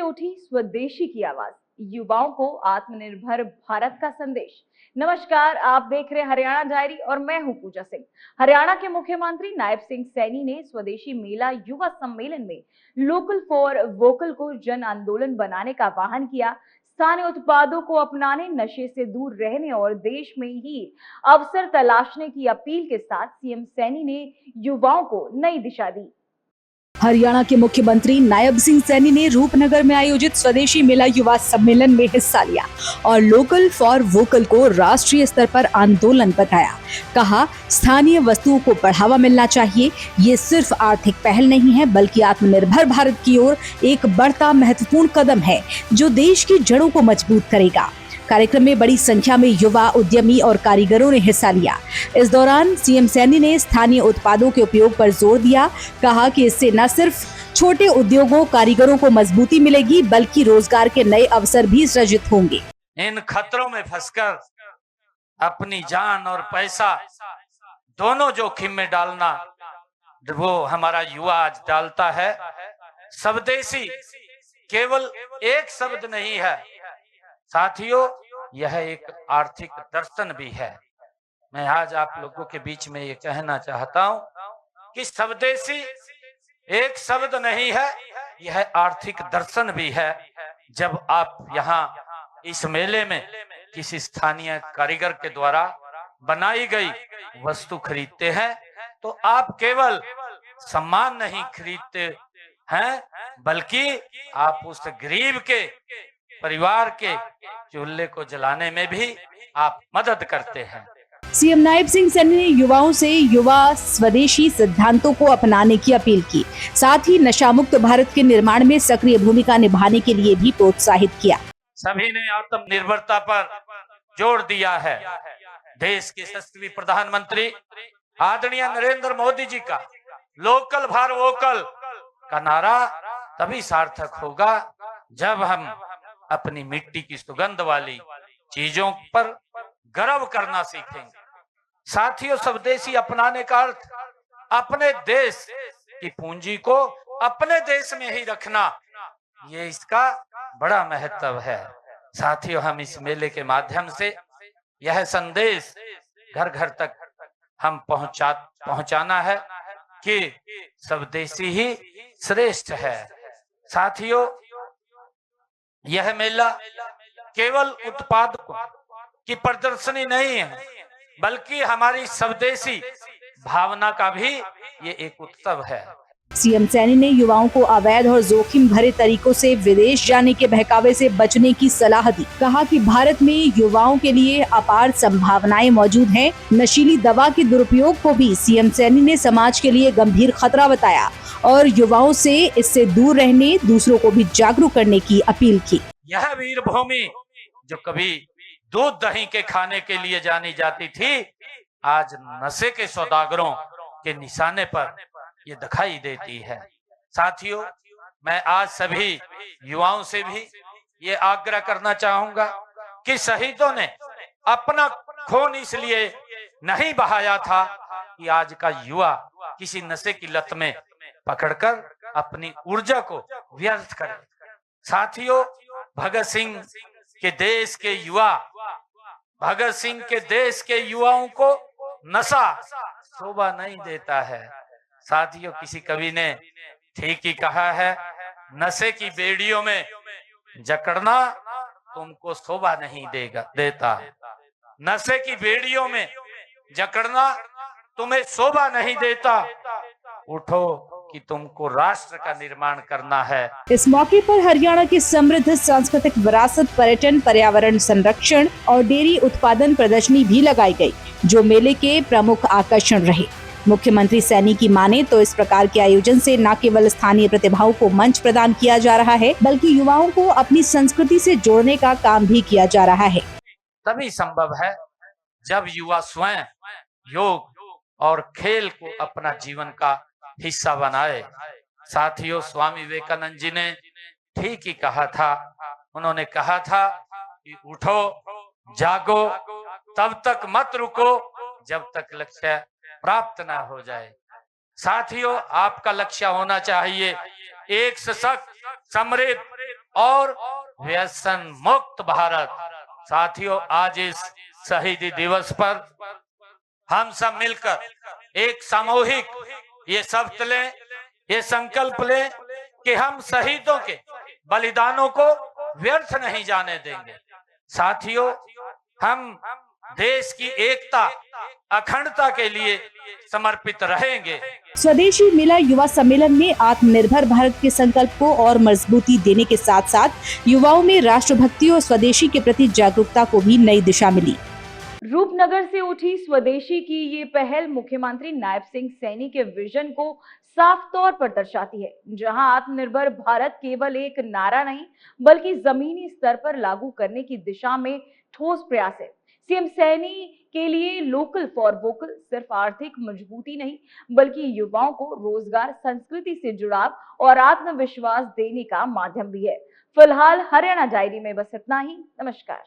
उठी स्वदेशी की आवाज, युवाओं को आत्मनिर्भर भारत का संदेश। नमस्कार, आप देख रहे हरियाणा डायरी और मैं हूं पूजा सिंह। हरियाणा के मुख्यमंत्री नायब सिंह सैनी ने स्वदेशी मेला युवा सम्मेलन में लोकल फॉर वोकल को जन आंदोलन बनाने का आह्वान किया। स्थानीय उत्पादों को अपनाने, नशे से दूर रहने और देश में ही अवसर तलाशने की अपील के साथ सीएम सैनी ने युवाओं को नई दिशा दी। हरियाणा के मुख्यमंत्री नायब सिंह सैनी ने रूपनगर में आयोजित स्वदेशी मेला युवा सम्मेलन में हिस्सा लिया और लोकल फॉर वोकल को राष्ट्रीय स्तर पर आंदोलन बताया। कहा, स्थानीय वस्तुओं को बढ़ावा मिलना चाहिए। ये सिर्फ आर्थिक पहल नहीं है, बल्कि आत्मनिर्भर भारत की ओर एक बढ़ता महत्वपूर्ण कदम है जो देश की जड़ों को मजबूत करेगा। कार्यक्रम में बड़ी संख्या में युवा, उद्यमी और कारीगरों ने हिस्सा लिया। इस दौरान सीएम सैनी ने स्थानीय उत्पादों के उपयोग पर जोर दिया। कहा कि इससे न सिर्फ छोटे उद्योगों, कारीगरों को मजबूती मिलेगी, बल्कि रोजगार के नए अवसर भी सृजित होंगे। इन खतरों में फंसकर अपनी जान और पैसा दोनों जोखिम में डालना, वो हमारा युवा आज डालता है। स्वदेशी केवल एक शब्द नहीं है साथियों, यह एक आर्थिक दर्शन भी है। मैं आज आप लोगों के बीच में ये कहना चाहता हूं कि स्वदेशी एक शब्द नहीं है, यह आर्थिक दर्शन भी है। जब आप यहाँ इस मेले में किसी स्थानीय कारीगर के द्वारा बनाई गई वस्तु खरीदते हैं तो आप केवल सम्मान नहीं खरीदते हैं, बल्कि आप उस गरीब के परिवार के चूल्हे को जलाने में भी आप मदद करते हैं। सीएम नायब सिंह सैनी ने युवाओं से युवा स्वदेशी सिद्धांतों को अपनाने की अपील की। साथ ही नशा मुक्त भारत के निर्माण में सक्रिय भूमिका निभाने के लिए भी प्रोत्साहित किया। सभी ने आत्मनिर्भरता पर जोर दिया है। देश के यशस्वी प्रधानमंत्री आदरणीय नरेंद्र मोदी जी का लोकल फॉर वोकल का नारा तभी सार्थक होगा जब हम अपनी मिट्टी की सुगंध वाली चीजों पर गर्व करना सीखेंगे। साथियों, स्वदेशी अपनाने का अर्थ अपने देश की पूंजी को अपने देश में ही रखना, ये इसका बड़ा महत्व है। साथियों, हम इस मेले के माध्यम से यह संदेश घर घर तक हम पहुंचाना है कि स्वदेशी ही श्रेष्ठ है। साथियों, यह मेला केवल उत्पादकों की प्रदर्शनी नहीं है, बल्कि हमारी स्वदेशी भावना का भी ये एक उत्सव है। सीएम सैनी ने युवाओं को अवैध और जोखिम भरे तरीकों से विदेश जाने के बहकावे से बचने की सलाह दी। कहा कि भारत में युवाओं के लिए अपार संभावनाएं मौजूद हैं। नशीली दवा के दुरुपयोग को भी सीएम सैनी ने समाज के लिए गंभीर खतरा बताया और युवाओं से इससे दूर रहने, दूसरों को भी जागरूक करने की अपील की। यह वीर भूमि जो कभी दूध दही के खाने के लिए जानी जाती थी, आज नशे के सौदागरों के निशाने पर ये दिखाई देती है। साथियों, मैं आज सभी युवाओं से भी ये आग्रह करना चाहूंगा कि शहीदों ने अपना खून इसलिए नहीं बहाया था कि आज का युवा किसी नशे की लत में पकड़कर अपनी ऊर्जा को व्यर्थ करे। साथियों, भगत सिंह के देश के युवा, भगत सिंह के देश के युवाओं को नशा शोभा नहीं देता है। साथियों, किसी कवि ने ठीक ही कहा है, नशे की बेड़ियों में जकड़ना तुमको शोभा नहीं देता। नशे की बेड़ियों में जकड़ना तुम्हें शोभा नहीं देता। उठो कि तुमको राष्ट्र का निर्माण करना है। इस मौके पर हरियाणा की समृद्ध सांस्कृतिक विरासत, पर्यटन, पर्यावरण संरक्षण और डेयरी उत्पादन प्रदर्शनी भी लगाई गई, जो मेले के प्रमुख आकर्षण रहे। मुख्यमंत्री सैनी की माने तो इस प्रकार के आयोजन से न केवल स्थानीय प्रतिभाओं को मंच प्रदान किया जा रहा है, बल्कि युवाओं को अपनी संस्कृति से जोड़ने का काम भी किया जा रहा है। तभी संभव है जब युवा स्वयं योग और खेल को अपना जीवन का हिस्सा बनाए। साथियों, स्वामी विवेकानंद जी ने ठीक ही कहा था। उन्होंने कहा था कि उठो, जागो, तब तक मत रुको जब तक लक्ष्य प्राप्त ना हो जाए। साथियों, आपका लक्ष्य होना चाहिए एक सशक्त, समृद्ध और व्यसन मुक्त भारत। साथियों, आज इस शहीदी दिवस पर हम सब मिलकर एक सामूहिक ये शपथ लें, ये संकल्प लें कि हम शहीदों के बलिदानों को व्यर्थ नहीं जाने देंगे। साथियों, हम देश की एकता, अखंडता के लिए समर्पित रहेंगे। स्वदेशी मेला युवा सम्मेलन में आत्मनिर्भर भारत के संकल्प को और मजबूती देने के साथ साथ युवाओं में राष्ट्रभक्ति और स्वदेशी के प्रति जागरूकता को भी नई दिशा मिली। रूपनगर से उठी स्वदेशी की ये पहल मुख्यमंत्री नायब सिंह सैनी के विजन को साफ तौर पर दर्शाती है, जहां आत्मनिर्भर भारत केवल एक नारा नहीं बल्कि जमीनी स्तर पर लागू करने की दिशा में ठोस प्रयास है। सीएम सैनी के लिए लोकल फॉर वोकल सिर्फ आर्थिक मजबूती नहीं बल्कि युवाओं को रोजगार, संस्कृति से जुड़ाव और आत्मविश्वास देने का माध्यम भी है। फिलहाल हरियाणा डायरी में बस इतना ही। नमस्कार।